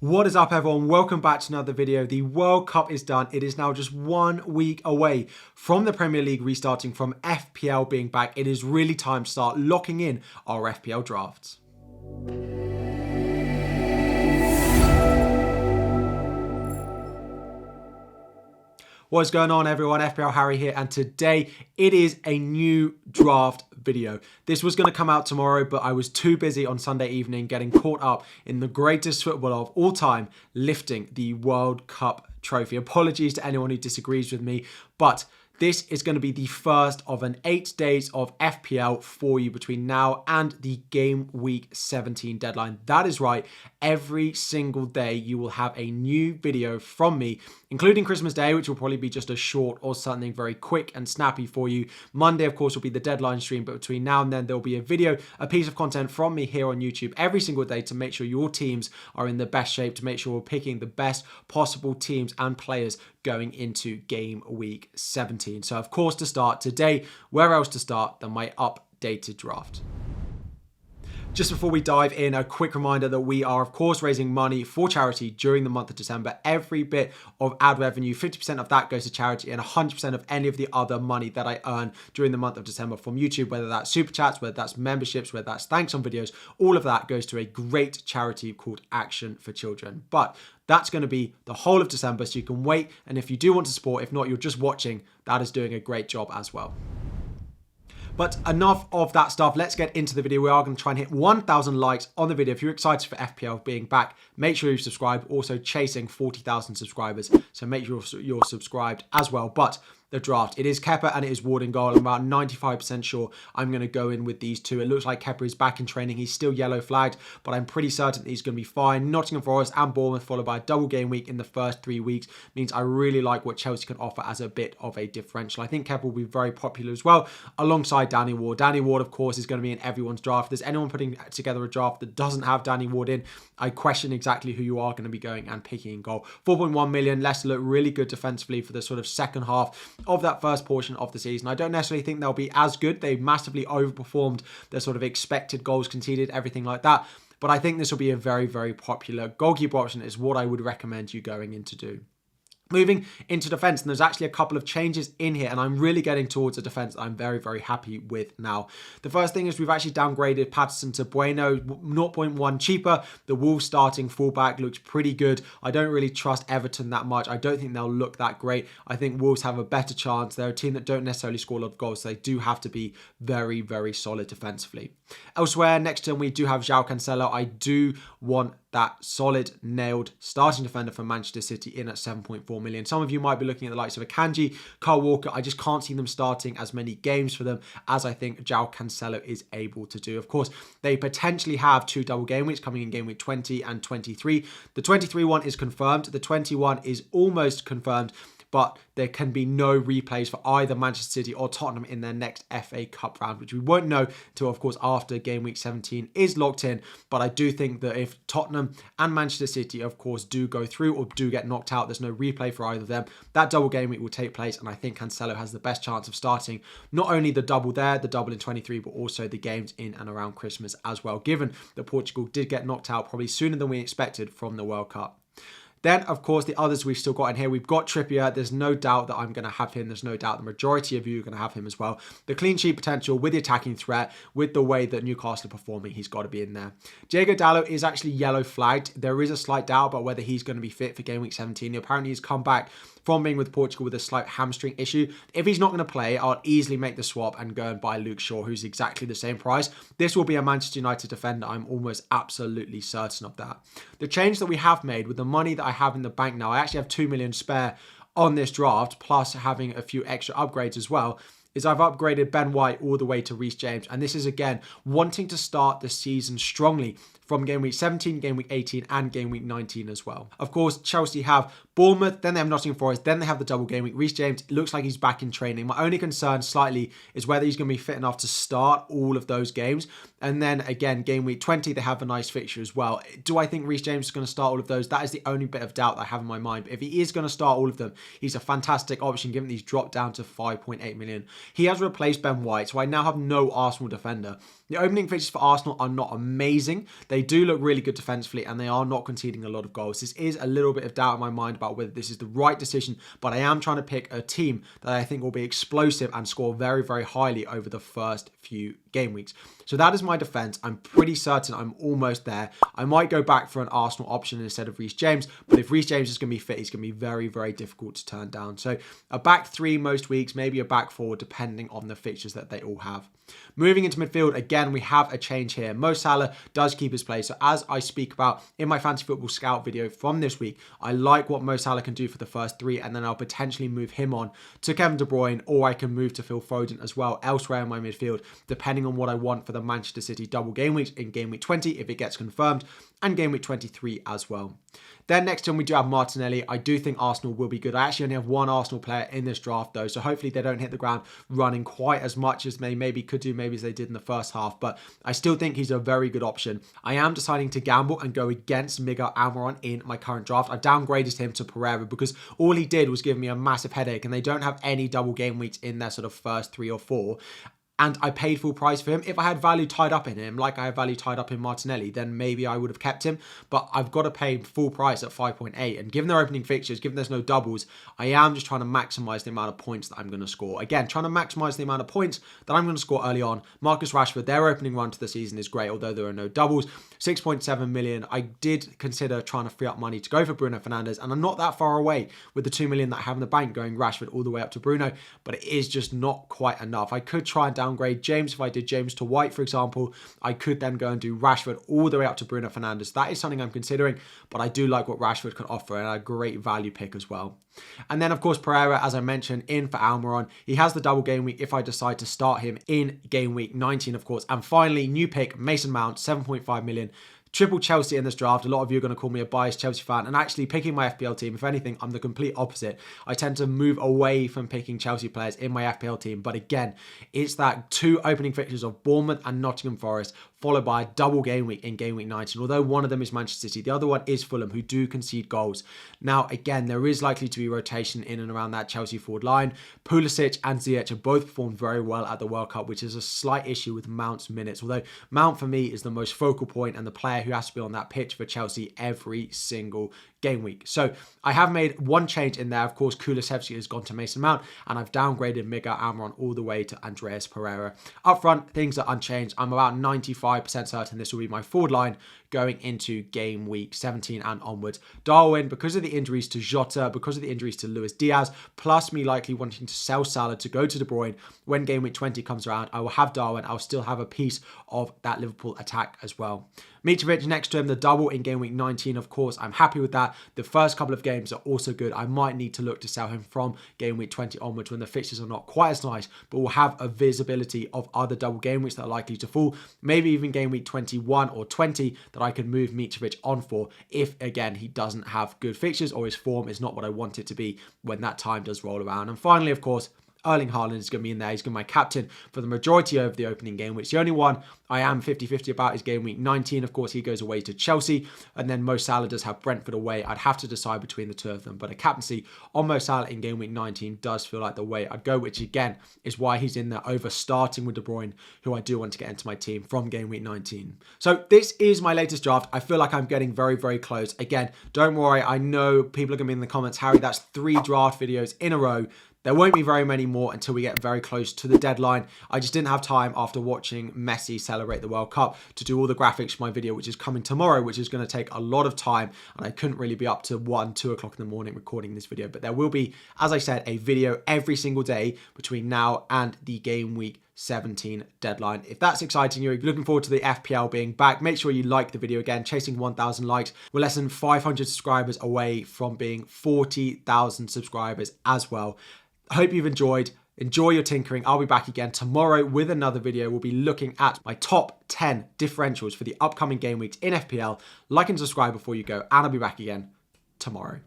What is up, everyone? Welcome back to another video. The World Cup is done. It is now just 1 week away from the Premier League restarting, from FPL being back. It is really time to start locking in our FPL drafts. What is going on, everyone? FPL Harry here, and today it is a new draft video. This was going to come out tomorrow, but I was too busy on Sunday evening getting caught up in the greatest football of all time, lifting the World Cup trophy. Apologies to anyone who disagrees with me, but this is going to be the first of an 8 days of FPL for you between now and the Game Week 17 deadline. That is right. Every single day you will have a new video from me, including Christmas Day, which will probably be just a short or something very quick and snappy for you. Monday, of course, will be the deadline stream, but between now and then there'll be a video, a piece of content from me here on YouTube every single day to make sure your teams are in the best shape, to make sure we're picking the best possible teams and players going into Game Week 17. So, of course, to start today, where else to start than my updated draft? Just before we dive in, a quick reminder that we are, of course, raising money for charity during the month of December. Every bit of ad revenue, 50% of that goes to charity, and 100% of any of the other money that I earn during the month of December from YouTube, whether that's super chats, whether that's memberships, whether that's thanks on videos, all of that goes to a great charity called Action for Children. But that's going to be the whole of December, so you can wait. And if you do want to support, if not, you're just watching, that is doing a great job as well. But enough of that stuff. Let's get into the video. We are going to try and hit 1,000 likes on the video. If you're excited for FPL being back, make sure you subscribe. Also chasing 40,000 subscribers, so make sure you're subscribed as well. But the draft, it is Kepa and it is Ward in goal. I'm about 95% sure I'm going to go in with these two. It looks like Kepa is back in training. He's still yellow flagged, but I'm pretty certain that he's going to be fine. Nottingham Forest and Bournemouth, followed by a double game week in the first 3 weeks, means I really like what Chelsea can offer as a bit of a differential. I think Kepa will be very popular as well, alongside Danny Ward. Danny Ward, of course, is going to be in everyone's draft. If there's anyone putting together a draft that doesn't have Danny Ward in, I question exactly who you are going to be going and picking in goal. 4.1 million. Leicester look really good defensively for the sort of second half of that first portion of the season. I don't necessarily think they'll be as good. They've massively overperformed their sort of expected goals conceded, everything like that. But I think this will be a very, very popular goalkeeper option, is what I would recommend you going in to do. Moving into defence, and there's actually a couple of changes in here, and I'm really getting towards a defence that I'm very, very happy with now. The first thing is we've actually downgraded Patterson to Bueno, 0.1 cheaper. The Wolves starting fullback looks pretty good. I don't really trust Everton that much. I don't think they'll look that great. I think Wolves have a better chance. They're a team that don't necessarily score a lot of goals, so they do have to be very, very solid defensively. Elsewhere, next to them, we do have João Cancelo. I do want that solid, nailed starting defender for Manchester City in at 7.4 million. Some of you might be looking at the likes of Akanji, Kyle Walker. I just can't see them starting as many games for them as I think João Cancelo is able to do. Of course, they potentially have 2 double game weeks coming in Game Week 20 and 23. The 23 one is confirmed. The 21 is almost confirmed, but there can be no replays for either Manchester City or Tottenham in their next FA Cup round, which we won't know until, of course, after Game Week 17 is locked in. But I do think that if Tottenham and Manchester City, of course, do go through or do get knocked out, there's no replay for either of them. That double game week will take place, and I think Cancelo has the best chance of starting not only the double there, the double in 23, but also the games in and around Christmas as well, given that Portugal did get knocked out probably sooner than we expected from the World Cup. Then, of course, the others we've still got in here. We've got Trippier. There's no doubt that I'm going to have him. There's no doubt the majority of you are going to have him as well. The clean sheet potential with the attacking threat, with the way that Newcastle are performing, he's got to be in there. Diego Dalot is actually yellow flagged. There is a slight doubt about whether he's going to be fit for Game Week 17. Apparently, he's come back from being with Portugal with a slight hamstring issue. If he's not going to play, I'll easily make the swap and go and buy Luke Shaw, who's exactly the same price. This will be a Manchester United defender. I'm almost absolutely certain of that. The change that we have made with the money that I have in the bank now, I actually have 2 million spare on this draft, plus having a few extra upgrades as well, is I've upgraded Ben White all the way to Reece James. And this is, again, wanting to start the season strongly from Game Week 17, Game Week 18 and Game Week 19 as well. Of course, Chelsea have Bournemouth, then they have Nottingham Forest, then they have the double game week. Reece James, it looks like he's back in training. My only concern slightly is whether he's going to be fit enough to start all of those games. And then again, Game Week 20, they have a nice fixture as well. Do I think Reece James is going to start all of those? That is the only bit of doubt that I have in my mind. But if he is going to start all of them, he's a fantastic option given that he's dropped down to 5.8 million. He has replaced Ben White, so I now have no Arsenal defender. The opening fixtures for Arsenal are not amazing. They do look really good defensively and they are not conceding a lot of goals. This is a little bit of doubt in my mind about whether this is the right decision, but I am trying to pick a team that I think will be explosive and score very, very highly over the first few game weeks. So that is my defence. I'm pretty certain I'm almost there. I might go back for an Arsenal option instead of Reece James, but if Reece James is going to be fit, he's going to be very, very difficult to turn down. So a back three most weeks, maybe a back four, depending on the fixtures that they all have. Moving into midfield, again, we have a change here. Mo Salah does keep his place. So as I speak about in my Fantasy Football Scout video from this week, I like what Mo Salah can do for the first three, and then I'll potentially move him on to Kevin De Bruyne, or I can move to Phil Foden as well elsewhere in my midfield, depending on what I want for the Manchester City double game weeks in game week 20, if it gets confirmed, and game week 23 as well. Then next on we do have Martinelli. I do think Arsenal will be good. I actually only have one Arsenal player in this draft though, so hopefully they don't hit the ground running quite as much as they maybe could do, maybe as they did in the first half, but I still think he's a very good option. I am deciding to gamble and go against Miguel Almiron in my current draft. I've downgraded him to Pereira because all he did was give me a massive headache, and they don't have any double game weeks in their sort of first 3 or 4. And I paid full price for him. If I had value tied up in him, like I have value tied up in Martinelli, then maybe I would have kept him. But I've got to pay full price at 5.8. And given their opening fixtures, given there's no doubles, I am just trying to maximize the amount of points that I'm going to score. Again, trying to maximize the amount of points that I'm going to score early on. Marcus Rashford, their opening run to the season is great, although there are no doubles. 6.7 million. I did consider trying to free up money to go for Bruno Fernandes, and I'm not that far away with the 2 million that I have in the bank going Rashford all the way up to Bruno, but it is just not quite enough. I could try and downgrade James. If I did James to White, for example, I could then go and do Rashford all the way up to Bruno Fernandes. That is something I'm considering, but I do like what Rashford can offer, and a great value pick as well. And then, of course, Pereira, as I mentioned, in for Almiron. He has the double game week if I decide to start him in game week 19, of course. And finally, new pick, Mason Mount, 7.5 million. Triple Chelsea in this draft. A lot of you are going to call me a biased Chelsea fan, and actually picking my FPL team, if anything, I'm the complete opposite. I tend to move away from picking Chelsea players in my FPL team, but again, it's that 2 opening fixtures of Bournemouth and Nottingham Forest, followed by a double game week in game week 19. Although one of them is Manchester City, the other one is Fulham, who do concede goals. Now, again, there is likely to be rotation in and around that Chelsea forward line. Pulisic and Ziyech have both performed very well at the World Cup, which is a slight issue with Mount's minutes. Although Mount, for me, is the most focal point and the player who has to be on that pitch for Chelsea every single game week. So I have made one change in there. Of course, Kulusevski has gone to Mason Mount, and I've downgraded Miguel Almiron all the way to Andreas Pereira. Up front, things are unchanged. I'm about 95% certain this will be my forward line going into game week 17 and onwards. Darwin, because of the injuries to Jota, because of the injuries to Luis Diaz, plus me likely wanting to sell Salah to go to De Bruyne, when game week 20 comes around, I will have Darwin. I'll still have a piece of that Liverpool attack as well. Mitrovic next to him, the double in game week 19, of course, I'm happy with that. The first couple of games are also good. I might need to look to sell him from game week 20 onwards when the fixtures are not quite as nice, but we'll have a visibility of other double game weeks that are likely to fall. Maybe even game week 21 or 20 that I can move Mitrovic on for if, again, he doesn't have good fixtures or his form is not what I want it to be when that time does roll around. And finally, of course, Erling Haaland is going to be in there. He's going to be my captain for the majority of the opening game, which the only one I am 50-50 about is game week 19. Of course, he goes away to Chelsea, and then Mo Salah does have Brentford away. I'd have to decide between the two of them, but a captaincy on Mo Salah in game week 19 does feel like the way I'd go, which again is why he's in there over starting with De Bruyne, who I do want to get into my team from game week 19. So this is my latest draft. I feel like I'm getting very, very close. Again, don't worry. I know people are going to be in the comments, Harry, that's 3 draft videos in a row. There won't be very many more until we get very close to the deadline. I just didn't have time after watching Messi celebrate the World Cup to do all the graphics for my video, which is coming tomorrow, which is going to take a lot of time. And I couldn't really be up to 1, 2 o'clock in the morning recording this video. But there will be, as I said, a video every single day between now and the game week 17 deadline. If that's exciting, you're looking forward to the FPL being back, make sure you like the video again. Chasing 1,000 likes. We're less than 500 subscribers away from being 40,000 subscribers as well. I hope you've enjoyed. Enjoy your tinkering. I'll be back again tomorrow with another video. We'll be looking at my top 10 differentials for the upcoming game weeks in FPL. Like and subscribe before you go, and I'll be back again tomorrow.